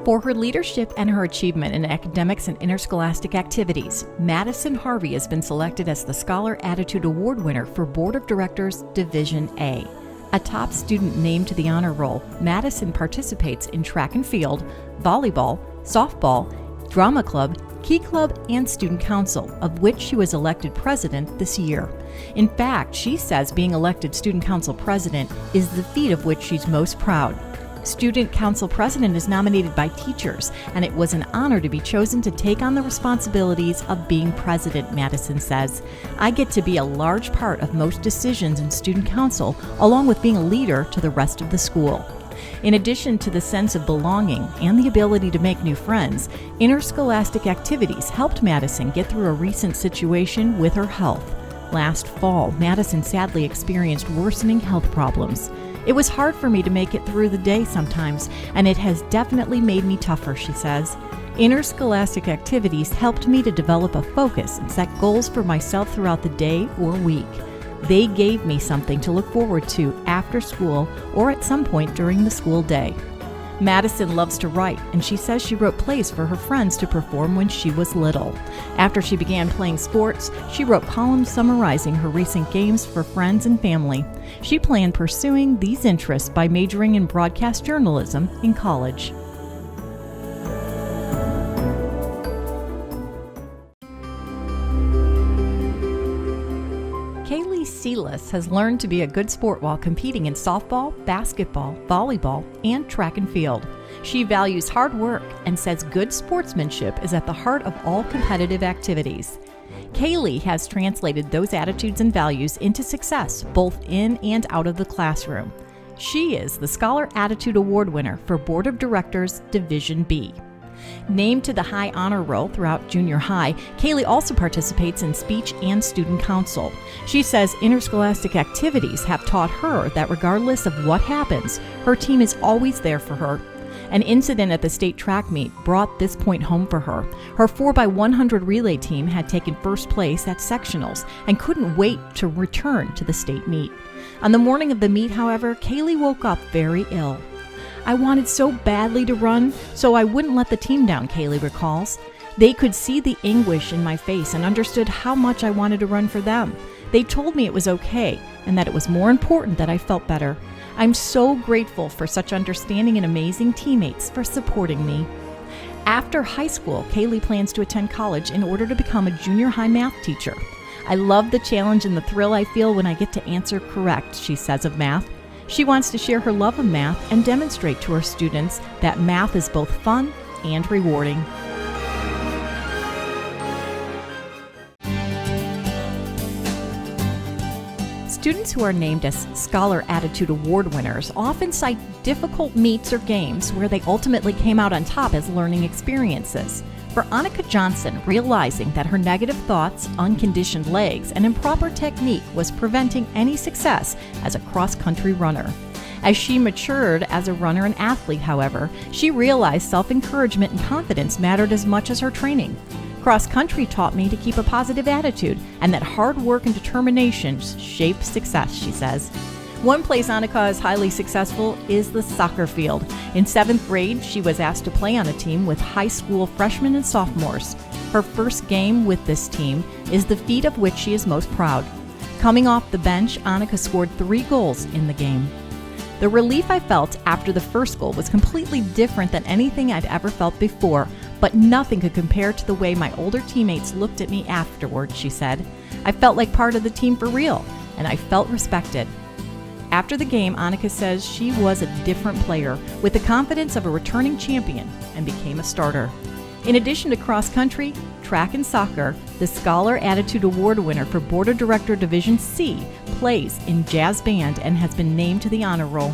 For her leadership and her achievement in academics and interscholastic activities, Madison Harvey has been selected as the Scholar Attitude Award winner for Board of Directors Division A. A top student named to the honor roll, Madison participates in track and field, volleyball, softball, drama club, key club, and student council, of which she was elected president this year. In fact, she says being elected student council president is the feat of which she's most proud. Student Council President is nominated by teachers, and it was an honor to be chosen to take on the responsibilities of being president, Madison says. I get to be a large part of most decisions in Student Council, along with being a leader to the rest of the school. In addition to the sense of belonging and the ability to make new friends, interscholastic activities helped Madison get through a recent situation with her health. Last fall, Madison sadly experienced worsening health problems. It was hard for me to make it through the day sometimes, and it has definitely made me tougher, she says. Interscholastic activities helped me to develop a focus and set goals for myself throughout the day or week. They gave me something to look forward to after school or at some point during the school day. Madison loves to write, and she says she wrote plays for her friends to perform when she was little. After she began playing sports, she wrote columns summarizing her recent games for friends and family. She planned pursuing these interests by majoring in broadcast journalism in college. Silas has learned to be a good sport while competing in softball, basketball, volleyball, and track and field. She values hard work and says good sportsmanship is at the heart of all competitive activities. Kaylee has translated those attitudes and values into success both in and out of the classroom. She is the Scholar Attitude Award winner for Board of Directors Division B. Named to the high honor roll throughout junior high, Kaylee also participates in speech and student council. She says interscholastic activities have taught her that regardless of what happens, her team is always there for her. An incident at the state track meet brought this point home for her. Her 4x100 relay team had taken first place at sectionals and couldn't wait to return to the state meet. On the morning of the meet, however, Kaylee woke up very ill. I wanted so badly to run, so I wouldn't let the team down, Kaylee recalls. They could see the anguish in my face and understood how much I wanted to run for them. They told me it was okay and that it was more important that I felt better. I'm so grateful for such understanding and amazing teammates for supporting me. After high school, Kaylee plans to attend college in order to become a junior high math teacher. I love the challenge and the thrill I feel when I get to answer correct, she says of math. She wants to share her love of math and demonstrate to her students that math is both fun and rewarding. Students who are named as Scholar Attitude Award winners often cite difficult meets or games where they ultimately came out on top as learning experiences. For Annika Johnson, realizing that her negative thoughts, unconditioned legs, and improper technique was preventing any success as a cross-country runner. As she matured as a runner and athlete, however, she realized self-encouragement and confidence mattered as much as her training. Cross-country taught me to keep a positive attitude and that hard work and determination shape success, she says. One place Annika is highly successful is the soccer field. In 7th grade, she was asked to play on a team with high school freshmen and sophomores. Her first game with this team is the feat of which she is most proud. Coming off the bench, Annika scored 3 goals in the game. The relief I felt after the first goal was completely different than anything I'd ever felt before, but nothing could compare to the way my older teammates looked at me afterward, she said. I felt like part of the team for real, and I felt respected. After the game, Annika says she was a different player with the confidence of a returning champion and became a starter. In addition to cross-country, track, and soccer, the Scholar Attitude Award winner for Board of Director Division C plays in jazz band and has been named to the honor roll.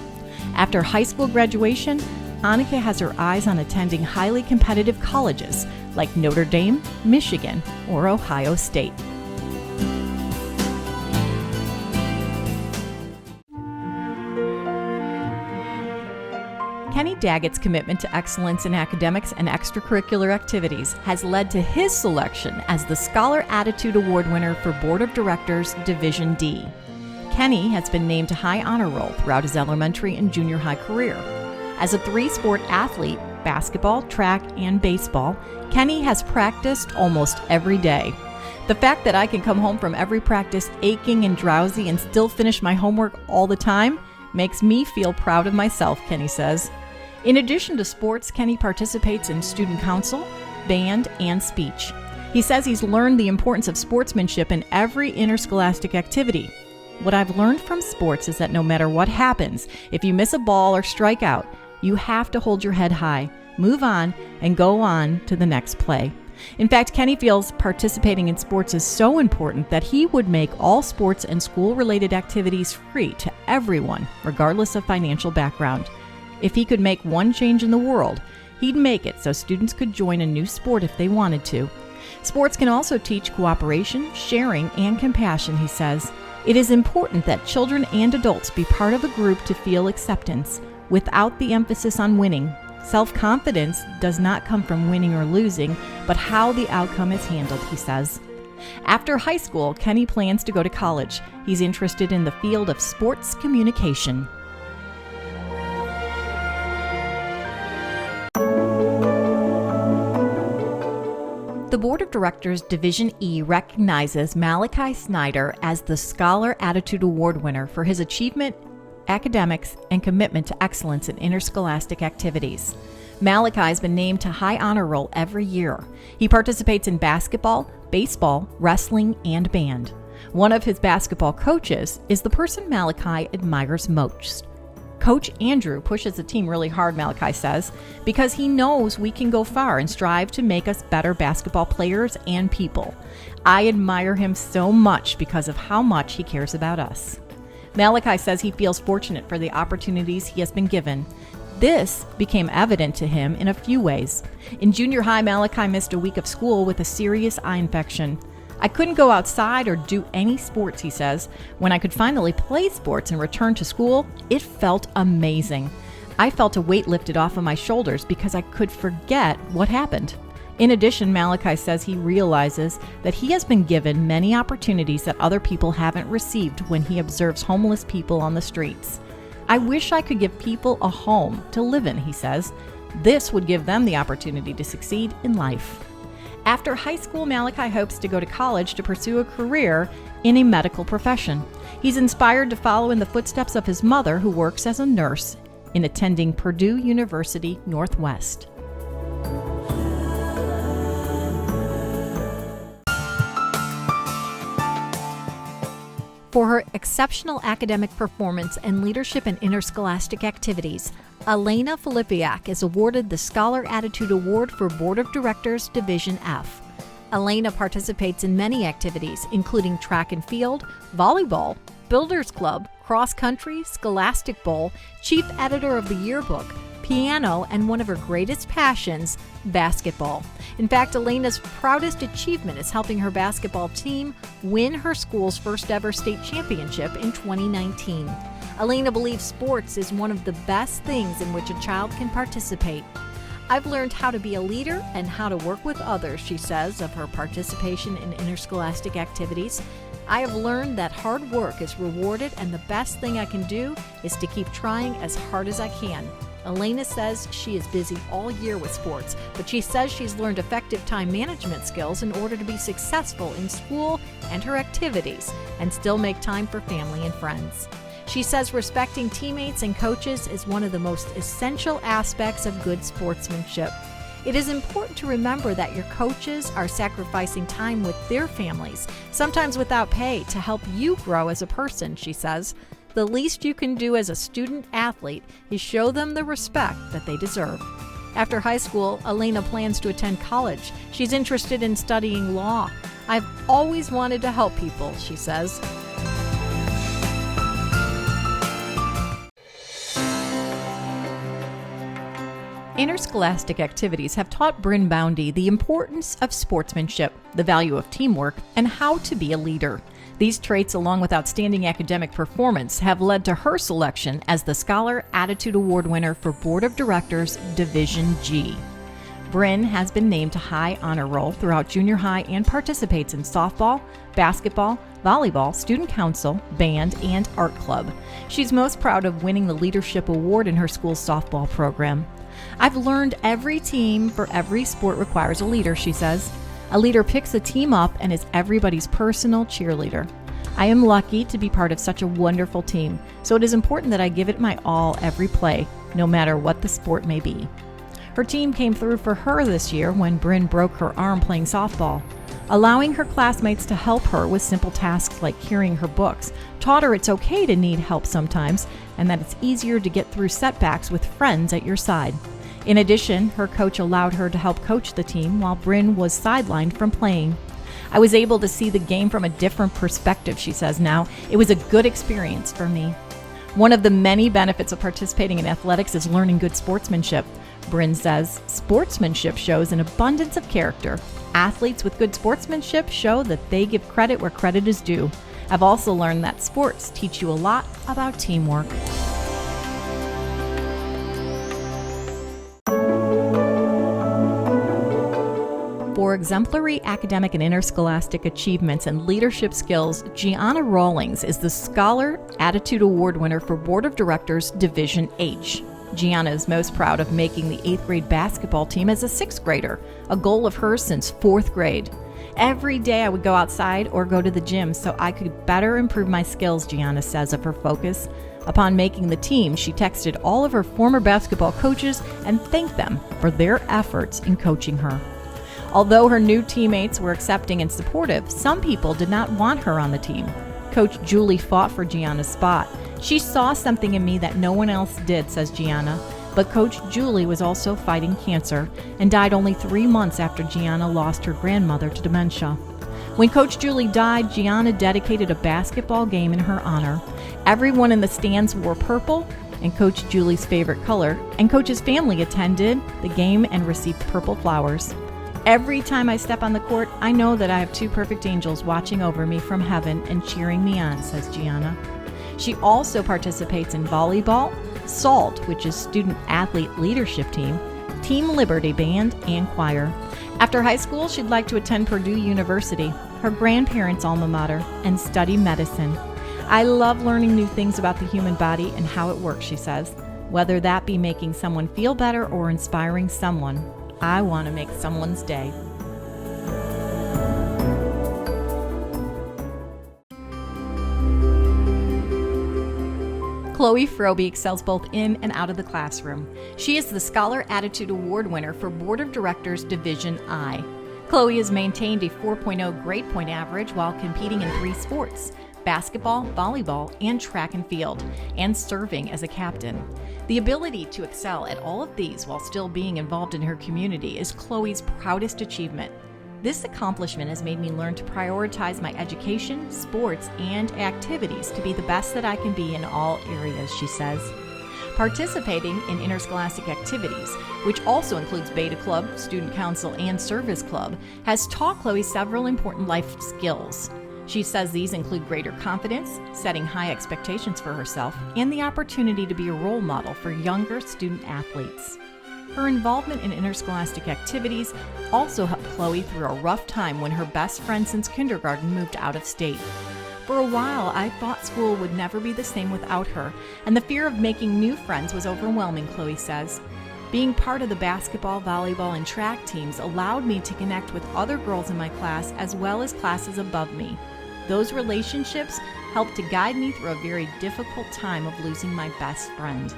After high school graduation, Annika has her eyes on attending highly competitive colleges like Notre Dame, Michigan, or Ohio State. Kenny Daggett's commitment to excellence in academics and extracurricular activities has led to his selection as the Scholar Attitude Award winner for Board of Directors Division D. Kenny has been named to high honor roll throughout his elementary and junior high career. As a 3-sport athlete, basketball, track, and baseball, Kenny has practiced almost every day. The fact that I can come home from every practice aching and drowsy and still finish my homework all the time makes me feel proud of myself, Kenny says. In addition to sports, Kenny participates in student council, band, and speech. He says he's learned the importance of sportsmanship in every interscholastic activity. What I've learned from sports is that no matter what happens, if you miss a ball or strike out, you have to hold your head high, move on, and go on to the next play. In fact, Kenny feels participating in sports is so important that he would make all sports and school-related activities free to everyone, regardless of financial background. If he could make one change in the world, he'd make it so students could join a new sport if they wanted to. Sports can also teach cooperation, sharing, and compassion, he says. It is important that children and adults be part of a group to feel acceptance, without the emphasis on winning. Self-confidence does not come from winning or losing, but how the outcome is handled, he says. After high school, Kenny plans to go to college. He's interested in the field of sports communication. The Board of Directors Division E recognizes Malachi Snyder as the Scholar Attitude Award winner for his achievement, academics, and commitment to excellence in interscholastic activities. Malachi has been named to high honor roll every year. He participates in basketball, baseball, wrestling, and band. One of his basketball coaches is the person Malachi admires most. Coach Andrew pushes the team really hard, Malachi says, because he knows we can go far and strive to make us better basketball players and people. I admire him so much because of how much he cares about us. Malachi says he feels fortunate for the opportunities he has been given. This became evident to him in a few ways. In junior high, Malachi missed a week of school with a serious eye infection. I couldn't go outside or do any sports, he says. When I could finally play sports and return to school, it felt amazing. I felt a weight lifted off of my shoulders because I could forget what happened. In addition, Malachi says he realizes that he has been given many opportunities that other people haven't received when he observes homeless people on the streets. I wish I could give people a home to live in, he says. This would give them the opportunity to succeed in life. After high school, Malachi hopes to go to college to pursue a career in a medical profession. He's inspired to follow in the footsteps of his mother, who works as a nurse in attending Purdue University Northwest. For her exceptional academic performance and leadership in interscholastic activities, Elena Filipiak is awarded the Scholar Attitude Award for Board of Directors Division F. Elena participates in many activities, including track and field, volleyball, Builders Club, cross country, Scholastic Bowl, chief editor of the yearbook, piano, and one of her greatest passions, basketball. In fact, Elena's proudest achievement is helping her basketball team win her school's first ever state championship in 2019. Elena believes sports is one of the best things in which a child can participate. I've learned how to be a leader and how to work with others, she says, of her participation in interscholastic activities. I have learned that hard work is rewarded, and the best thing I can do is to keep trying as hard as I can. Elena says she is busy all year with sports, but she says she's learned effective time management skills in order to be successful in school and her activities and still make time for family and friends. She says respecting teammates and coaches is one of the most essential aspects of good sportsmanship. It is important to remember that your coaches are sacrificing time with their families, sometimes without pay, to help you grow as a person, she says. The least you can do as a student athlete is show them the respect that they deserve. After high school, Elena plans to attend college. She's interested in studying law. I've always wanted to help people, she says. Interscholastic activities have taught Bryn Boundy the importance of sportsmanship, the value of teamwork, and how to be a leader. These traits, along with outstanding academic performance, have led to her selection as the Scholar Attitude Award winner for Board of Directors Division G. Bryn has been named to high honor roll throughout junior high and participates in softball, basketball, volleyball, student council, band, and art club. She's most proud of winning the leadership award in her school's softball program. I've learned every team for every sport requires a leader, she says. A leader picks a team up and is everybody's personal cheerleader. I am lucky to be part of such a wonderful team, so it is important that I give it my all every play, no matter what the sport may be. Her team came through for her this year when Bryn broke her arm playing softball. Allowing her classmates to help her with simple tasks like carrying her books taught her it's okay to need help sometimes, and that it's easier to get through setbacks with friends at your side. In addition, her coach allowed her to help coach the team while Bryn was sidelined from playing. I was able to see the game from a different perspective, she says now. It was a good experience for me. One of the many benefits of participating in athletics is learning good sportsmanship. Bryn says, sportsmanship shows an abundance of character. Athletes with good sportsmanship show that they give credit where credit is due. I've also learned that sports teach you a lot about teamwork. For exemplary academic and interscholastic achievements and leadership skills, Gianna Rawlings is the Scholar Attitude Award winner for Board of Directors Division H. Gianna is most proud of making the 8th grade basketball team as a 6th grader, a goal of hers since 4th grade. Every day I would go outside or go to the gym so I could better improve my skills, Gianna says of her focus. Upon making the team, she texted all of her former basketball coaches and thanked them for their efforts in coaching her. Although her new teammates were accepting and supportive, some people did not want her on the team. Coach Julie fought for Gianna's spot. She saw something in me that no one else did, says Gianna. But Coach Julie was also fighting cancer and died only 3 months after Gianna lost her grandmother to dementia. When Coach Julie died, Gianna dedicated a basketball game in her honor. Everyone in the stands wore purple, and Coach Julie's favorite color, and Coach's family attended the game and received purple flowers. Every time I step on the court, I know that I have 2 perfect angels watching over me from heaven and cheering me on, says Gianna. She also participates in volleyball, SALT, which is Student Athlete Leadership Team, Team Liberty Band, and choir. After high school, she'd like to attend Purdue University, her grandparents' alma mater, and study medicine. I love learning new things about the human body and how it works, she says. Whether that be making someone feel better or inspiring someone, I want to make someone's day. Chloe Frobe excels both in and out of the classroom. She is the Scholar Attitude Award winner for Board of Directors Division I. Chloe has maintained a 4.0 grade point average while competing in 3 sports: basketball, volleyball, and track and field, and serving as a captain. The ability to excel at all of these while still being involved in her community is Chloe's proudest achievement. This accomplishment has made me learn to prioritize my education, sports, and activities to be the best that I can be in all areas, she says. Participating in interscholastic activities, which also includes Beta Club, Student Council, and Service Club, has taught Chloe several important life skills. She says these include greater confidence, setting high expectations for herself, and the opportunity to be a role model for younger student athletes. Her involvement in interscholastic activities also helped Chloe through a rough time when her best friend since kindergarten moved out of state. For a while, I thought school would never be the same without her, and the fear of making new friends was overwhelming, Chloe says. Being part of the basketball, volleyball, and track teams allowed me to connect with other girls in my class as well as classes above me. Those relationships helped to guide me through a very difficult time of losing my best friend.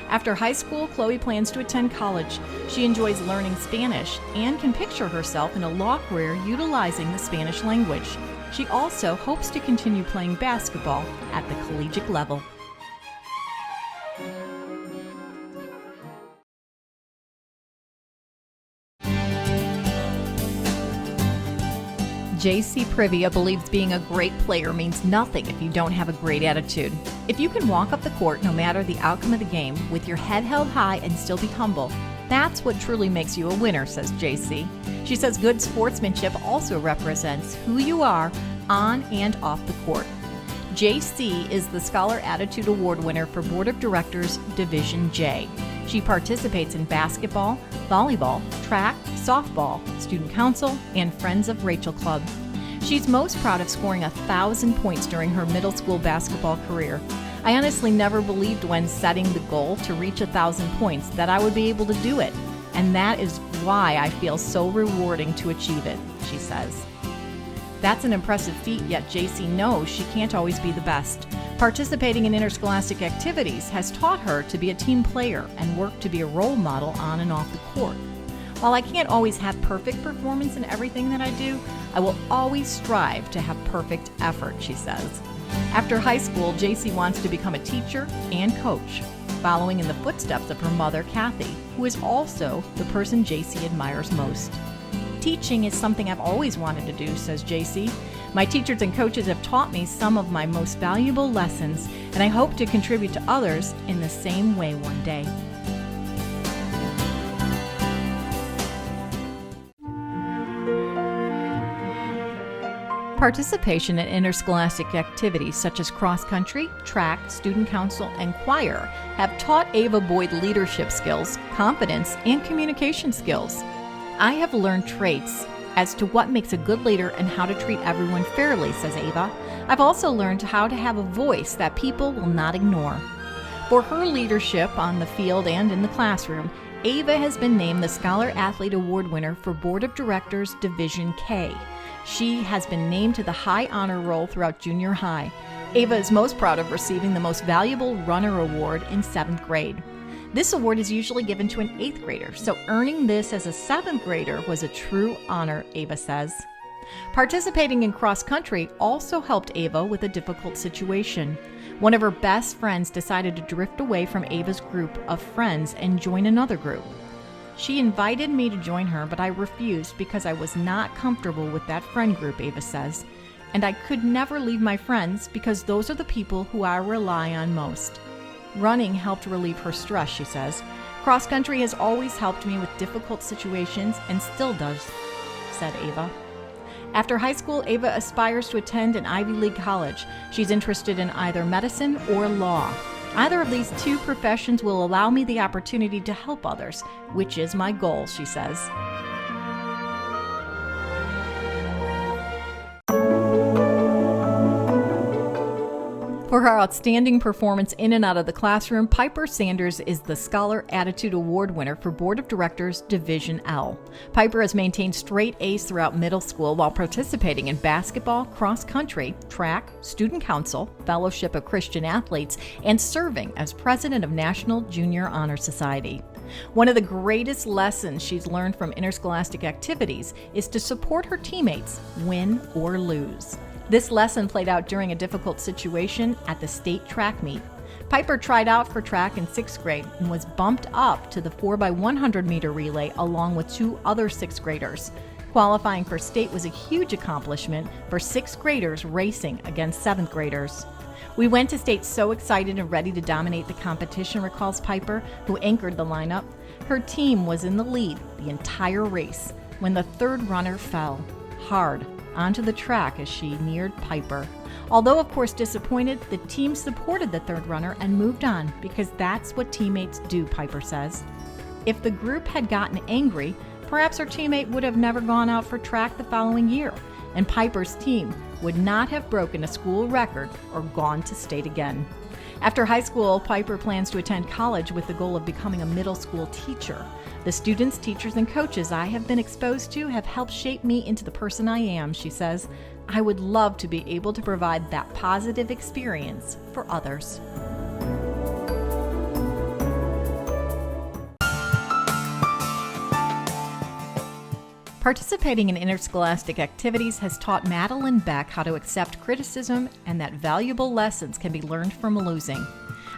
After high school, Chloe plans to attend college. She enjoys learning Spanish and can picture herself in a law career utilizing the Spanish language. She also hopes to continue playing basketball at the collegiate level. J.C. Privia believes being a great player means nothing if you don't have a great attitude. If you can walk up the court no matter the outcome of the game with your head held high and still be humble, that's what truly makes you a winner, says J.C. She says good sportsmanship also represents who you are on and off the court. J.C. is the Scholar Attitude Award winner for Board of Directors Division J. She participates in basketball, volleyball, track, softball, Student Council, and Friends of Rachel Club. She's most proud of scoring 1,000 points during her middle school basketball career. I honestly never believed when setting the goal to reach 1,000 points that I would be able to do it. And that is why I feel so rewarding to achieve it, she says. That's an impressive feat, yet JC knows she can't always be the best. Participating in interscholastic activities has taught her to be a team player and work to be a role model on and off the court. While I can't always have perfect performance in everything that I do, I will always strive to have perfect effort, she says. After high school, JC wants to become a teacher and coach, following in the footsteps of her mother, Kathy, who is also the person JC admires most. Teaching is something I've always wanted to do, says JC. My teachers and coaches have taught me some of my most valuable lessons, and I hope to contribute to others in the same way one day. Participation in interscholastic activities such as cross-country, track, student council, and choir have taught Ava Boyd leadership skills, confidence, and communication skills. I have learned traits as to what makes a good leader and how to treat everyone fairly, says Ava. I've also learned how to have a voice that people will not ignore. For her leadership on the field and in the classroom, Ava has been named the Scholar Athlete Award winner for Board of Directors Division K. She has been named to the high honor roll throughout junior high. Ava is most proud of receiving the Most Valuable Runner Award in 7th grade. This award is usually given to an 8th grader, so earning this as a 7th grader was a true honor, Ava says. Participating in cross-country also helped Ava with a difficult situation. One of her best friends decided to drift away from Ava's group of friends and join another group. She invited me to join her, but I refused because I was not comfortable with that friend group, Ava says. And I could never leave my friends because those are the people who I rely on most. Running helped relieve her stress, she says. Cross-country has always helped me with difficult situations and still does, said Ava. After high school, Ava aspires to attend an Ivy League college. She's interested in either medicine or law. Either of these two professions will allow me the opportunity to help others, which is my goal, she says. For her outstanding performance in and out of the classroom, Piper Sanders is the Scholar Attitude Award winner for Board of Directors Division L. Piper has maintained straight A's throughout middle school while participating in basketball, cross-country, track, student council, Fellowship of Christian Athletes, and serving as president of National Junior Honor Society. One of the greatest lessons she's learned from interscholastic activities is to support her teammates, win or lose. This lesson played out during a difficult situation at the state track meet. Piper tried out for track in 6th grade and was bumped up to the 4x100 meter relay along with 2 other 6th graders. Qualifying for state was a huge accomplishment for 6th graders racing against 7th graders. We went to state so excited and ready to dominate the competition, recalls Piper, who anchored the lineup. Her team was in the lead the entire race when the third runner fell hard onto the track as she neared Piper. Although of course disappointed, the team supported the third runner and moved on because that's what teammates do, Piper says. If the group had gotten angry, perhaps her teammate would have never gone out for track the following year, and Piper's team would not have broken a school record or gone to state again. After high school, Piper plans to attend college with the goal of becoming a middle school teacher. The students, teachers, and coaches I have been exposed to have helped shape me into the person I am, she says. I would love to be able to provide that positive experience for others. Participating in interscholastic activities has taught Madeline Beck how to accept criticism and that valuable lessons can be learned from losing.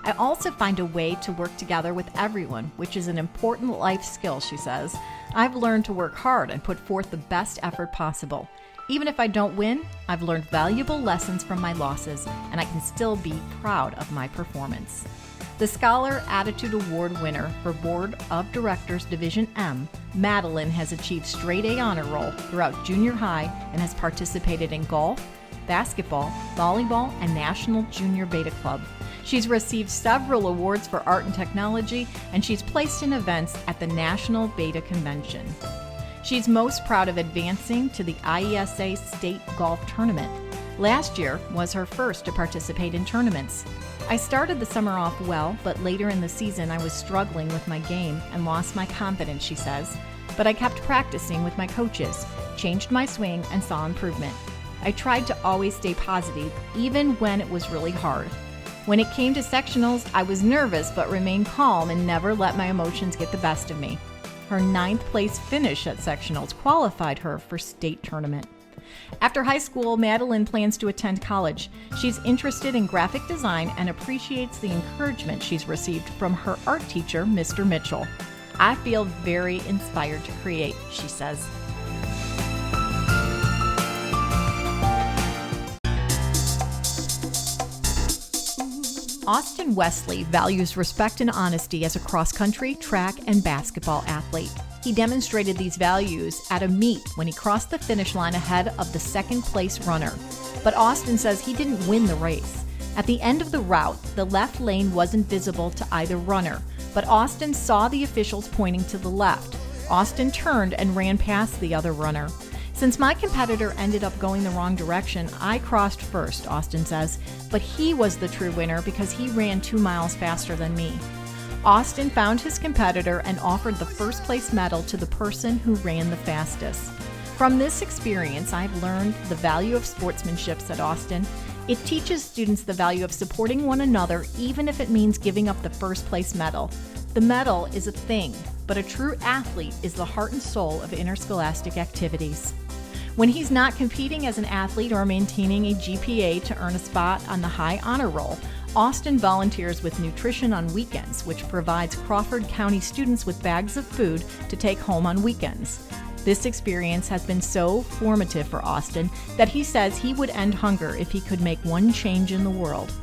I also find a way to work together with everyone, which is an important life skill, she says. I've learned to work hard and put forth the best effort possible. Even if I don't win, I've learned valuable lessons from my losses, and I can still be proud of my performance. The Scholar Attitude Award winner for Board of Directors Division M, Madeline has achieved straight A honor roll throughout junior high and has participated in golf, basketball, volleyball, and National Junior Beta Club. She's received several awards for art and technology, and she's placed in events at the National Beta Convention. She's most proud of advancing to the IESA State Golf Tournament. Last year was her first to participate in tournaments. I started the summer off well, but later in the season I was struggling with my game and lost my confidence, she says. But I kept practicing with my coaches, changed my swing, and saw improvement. I tried to always stay positive, even when it was really hard. When it came to sectionals, I was nervous but remained calm and never let my emotions get the best of me. Her 9th place finish at sectionals qualified her for state tournament. After high school, Madeline plans to attend college. She's interested in graphic design and appreciates the encouragement she's received from her art teacher, Mr. Mitchell. I feel very inspired to create, she says. Austin Wesley values respect and honesty as a cross-country, track, and basketball athlete. He demonstrated these values at a meet when he crossed the finish line ahead of the second-place runner. But Austin says he didn't win the race. At the end of the route, the left lane wasn't visible to either runner, but Austin saw the officials pointing to the left. Austin turned and ran past the other runner. Since my competitor ended up going the wrong direction, I crossed first, Austin says, but he was the true winner because he ran 2 miles faster than me. Austin found his competitor and offered the first place medal to the person who ran the fastest. From this experience, I've learned the value of sportsmanship, said Austin. It teaches students the value of supporting one another, even if it means giving up the first place medal. The medal is a thing, but a true athlete is the heart and soul of interscholastic activities. When he's not competing as an athlete or maintaining a GPA to earn a spot on the high honor roll, Austin volunteers with nutrition on weekends, which provides Crawford County students with bags of food to take home on weekends. This experience has been so formative for Austin that he says he would end hunger if he could make one change in the world.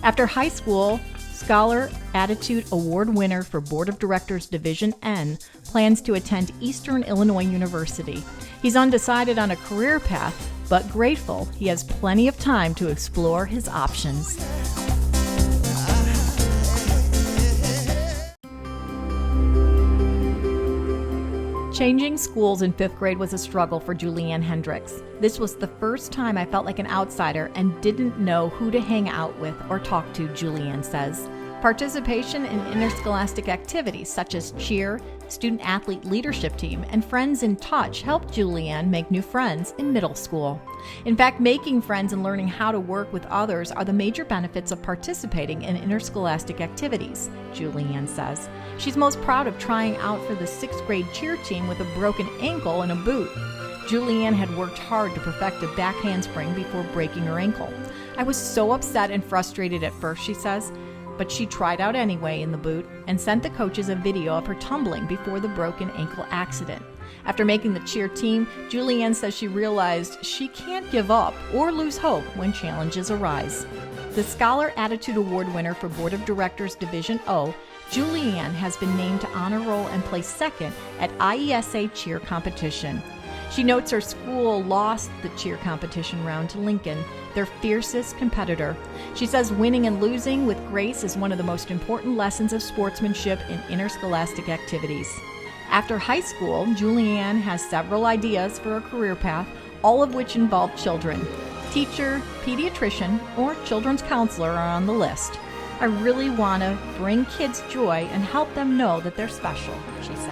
After high school, Scholar Attitude Award winner for Board of Directors Division N plans to attend Eastern Illinois University. He's undecided on a career path, but grateful he has plenty of time to explore his options. Changing schools in 5th grade was a struggle for Julianne Hendricks. This was the first time I felt like an outsider and didn't know who to hang out with or talk to, Julianne says. Participation in interscholastic activities such as cheer, student-athlete leadership team, and Friends in Touch helped Julianne make new friends in middle school. In fact, making friends and learning how to work with others are the major benefits of participating in interscholastic activities, Julianne says. She's most proud of trying out for the 6th grade cheer team with a broken ankle and a boot. Julianne had worked hard to perfect a back handspring before breaking her ankle. I was so upset and frustrated at first, she says, but she tried out anyway in the boot and sent the coaches a video of her tumbling before the broken ankle accident. After making the cheer team, Julianne says she realized she can't give up or lose hope when challenges arise. The Scholar Attitude Award winner for Board of Directors Division O, Julianne has been named to honor roll and placed 2nd at IESA cheer competition. She notes her school lost the cheer competition round to Lincoln, their fiercest competitor. She says winning and losing with grace is one of the most important lessons of sportsmanship in interscholastic activities. After high school, Julianne has several ideas for a career path, all of which involve children. Teacher, pediatrician, or children's counselor are on the list. I really want to bring kids joy and help them know that they're special, she says.